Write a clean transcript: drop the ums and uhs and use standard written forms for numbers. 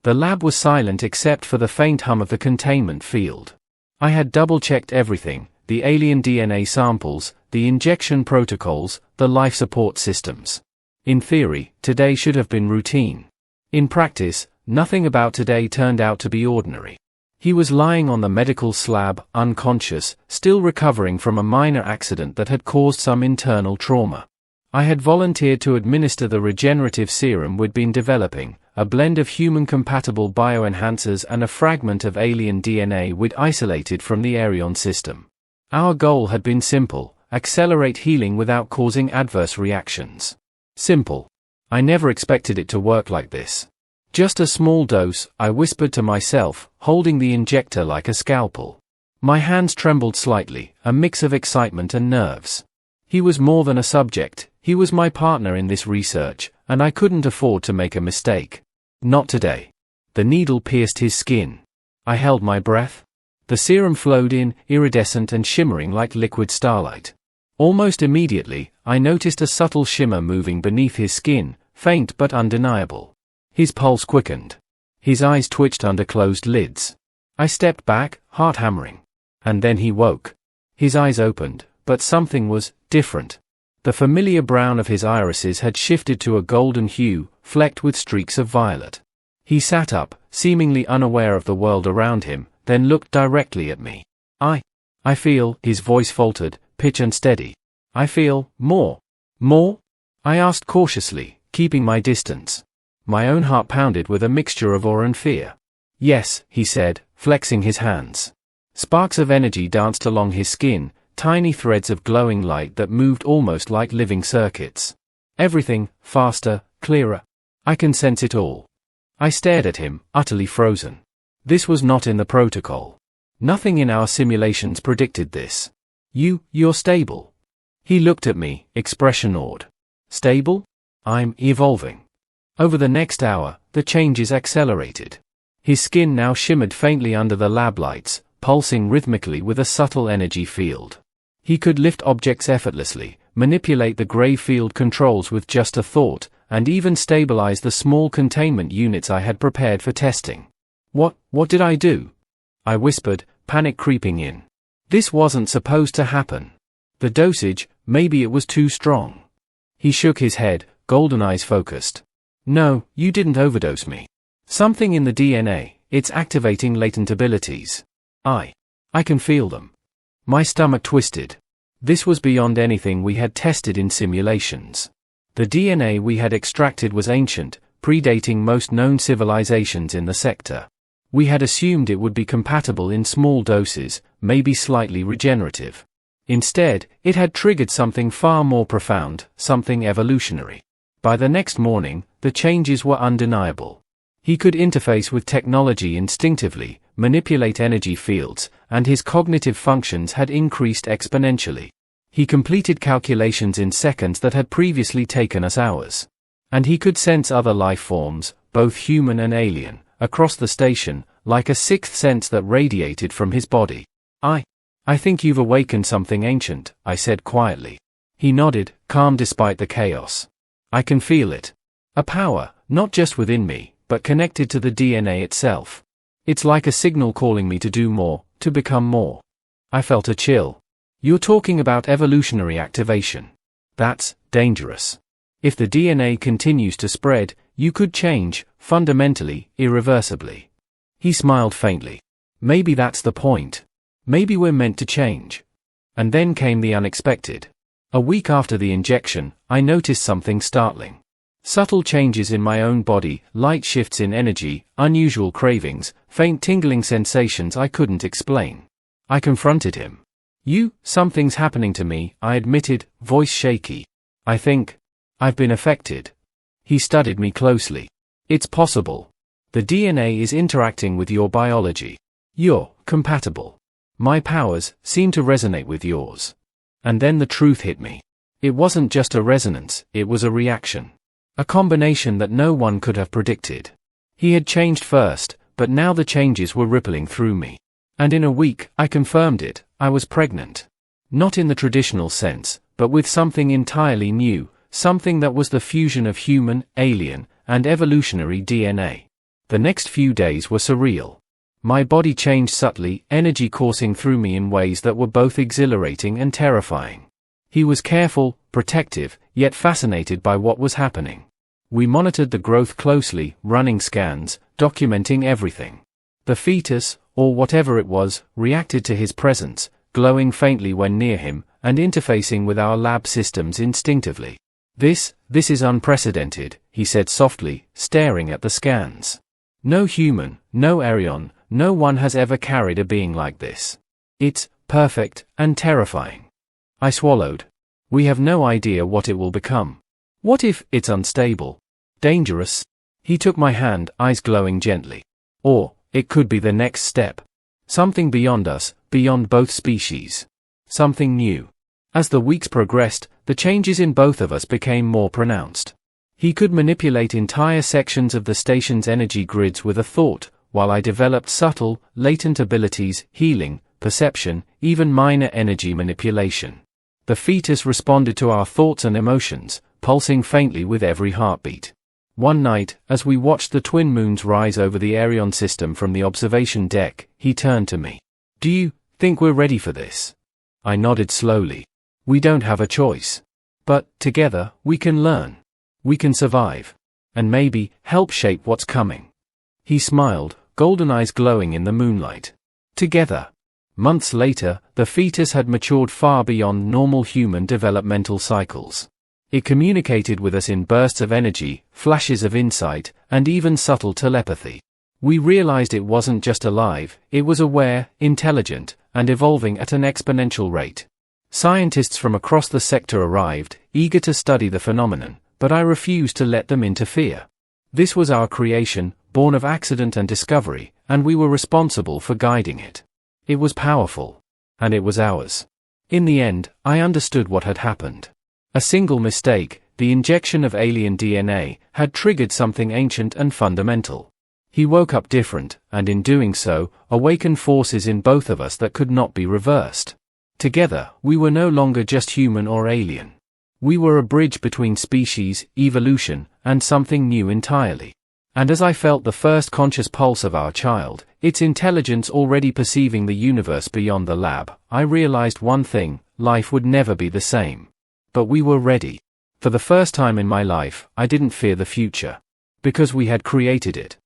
The lab was silent except for the faint hum of the containment field. I had double-checked everything: the alien DNA samples, the injection protocols, the life support systems. In theory, today should have been routine. In practice, nothing about today turned out to be ordinary. He was lying on the medical slab, unconscious, still recovering from a minor accident that had caused some internal trauma. I had volunteered to administer the regenerative serum we'd been developing, a blend of human-compatible bioenhancers and a fragment of alien DNA we'd isolated from the Arion system. Our goal had been simple: accelerate healing without causing adverse reactions. Simple. I never expected it to work like this. Just a small dose, I whispered to myself, holding the injector like a scalpel. My hands trembled slightly, a mix of excitement and nerves. He was more than a subject, he was my partner in this research, and I couldn't afford to make a mistake. Not today. The needle pierced his skin. I held my breath. The serum flowed in, iridescent and shimmering like liquid starlight. Almost immediately, I noticed a subtle shimmer moving beneath his skin, faint but undeniable. His pulse quickened. His eyes twitched under closed lids. I stepped back, heart hammering. And then he woke. His eyes opened, but something was different. The familiar brown of his irises had shifted to a golden hue, flecked with streaks of violet. He sat up, seemingly unaware of the world around him, then looked directly at me. I feel, his voice faltered, pitch unsteady. I feel more. More? I asked cautiously, keeping my distance. My own heart pounded with a mixture of awe and fear. Yes, he said, flexing his hands. Sparks of energy danced along his skin, tiny threads of glowing light that moved almost like living circuits. Everything, faster, clearer. I can sense it all. I stared at him, utterly frozen. This was not in the protocol. Nothing in our simulations predicted this. You're stable. He looked at me, expression awed. Stable? I'm evolving. Over the next hour, the changes accelerated. His skin now shimmered faintly under the lab lights, pulsing rhythmically with a subtle energy field. He could lift objects effortlessly, manipulate the gray field controls with just a thought, and even stabilize the small containment units I had prepared for testing. What did I do? I whispered, panic creeping in. This wasn't supposed to happen. The dosage, maybe it was too strong. He shook his head, golden eyes focused. No, you didn't overdose me. Something in the DNA, it's activating latent abilities. I can feel them. My stomach twisted. This was beyond anything we had tested in simulations. The DNA we had extracted was ancient, predating most known civilizations in the sector. We had assumed it would be compatible in small doses, maybe slightly regenerative. Instead, it had triggered something far more profound, something evolutionary. By the next morning, the changes were undeniable. He could interface with technology instinctively, manipulate energy fields, and his cognitive functions had increased exponentially. He completed calculations in seconds that had previously taken us hours. And he could sense other life forms, both human and alien, across the station, like a sixth sense that radiated from his body. I think you've awakened something ancient, I said quietly. He nodded, calm despite the chaos. I can feel it. A power, not just within me, but connected to the DNA itself. It's like a signal calling me to do more, to become more. I felt a chill. You're talking about evolutionary activation. That's dangerous. If the DNA continues to spread, you could change, fundamentally, irreversibly. He smiled faintly. Maybe that's the point. Maybe we're meant to change. And then came the unexpected. A week after the injection, I noticed something startling. Subtle changes in my own body, light shifts in energy, unusual cravings, faint tingling sensations I couldn't explain. I confronted him. Something's happening to me, I admitted, voice shaky. I think I've been affected. He studied me closely. It's possible. The DNA is interacting with your biology. You're compatible. My powers seem to resonate with yours. And then the truth hit me. It wasn't just a resonance, it was a reaction. A combination that no one could have predicted. He had changed first, but now the changes were rippling through me. And in a week, I confirmed it, I was pregnant. Not in the traditional sense, but with something entirely new, something that was the fusion of human, alien, and evolutionary DNA. The next few days were surreal. My body changed subtly, energy coursing through me in ways that were both exhilarating and terrifying. He was careful, protective, yet fascinated by what was happening. We monitored the growth closely, running scans, documenting everything. The fetus, or whatever it was, reacted to his presence, glowing faintly when near him, and interfacing with our lab systems instinctively. This is unprecedented, he said softly, staring at the scans. No human, no Arion, no one has ever carried a being like this. It's perfect and terrifying. I swallowed. We have no idea what it will become. What if it's unstable? Dangerous? He took my hand, eyes glowing gently. Or, it could be the next step. Something beyond us, beyond both species. Something new. As the weeks progressed, the changes in both of us became more pronounced. He could manipulate entire sections of the station's energy grids with a thought, while I developed subtle, latent abilities, healing, perception, even minor energy manipulation. The fetus responded to our thoughts and emotions, pulsing faintly with every heartbeat. One night, as we watched the twin moons rise over the Arion system from the observation deck, he turned to me. Do you think we're ready for this? I nodded slowly. We don't have a choice. But, together, we can learn. We can survive. And maybe, help shape what's coming. He smiled, golden eyes glowing in the moonlight. Together. Months later, the fetus had matured far beyond normal human developmental cycles. It communicated with us in bursts of energy, flashes of insight, and even subtle telepathy. We realized it wasn't just alive, it was aware, intelligent, and evolving at an exponential rate. Scientists from across the sector arrived, eager to study the phenomenon, but I refused to let them interfere. This was our creation, born of accident and discovery, and we were responsible for guiding it. It was powerful. And it was ours. In the end, I understood what had happened. A single mistake, the injection of alien DNA, had triggered something ancient and fundamental. He woke up different, and in doing so, awakened forces in both of us that could not be reversed. Together, we were no longer just human or alien. We were a bridge between species, evolution, and something new entirely. And as I felt the first conscious pulse of our child, its intelligence already perceiving the universe beyond the lab, I realized one thing: life would never be the same. But we were ready. For the first time in my life, I didn't fear the future. Because we had created it.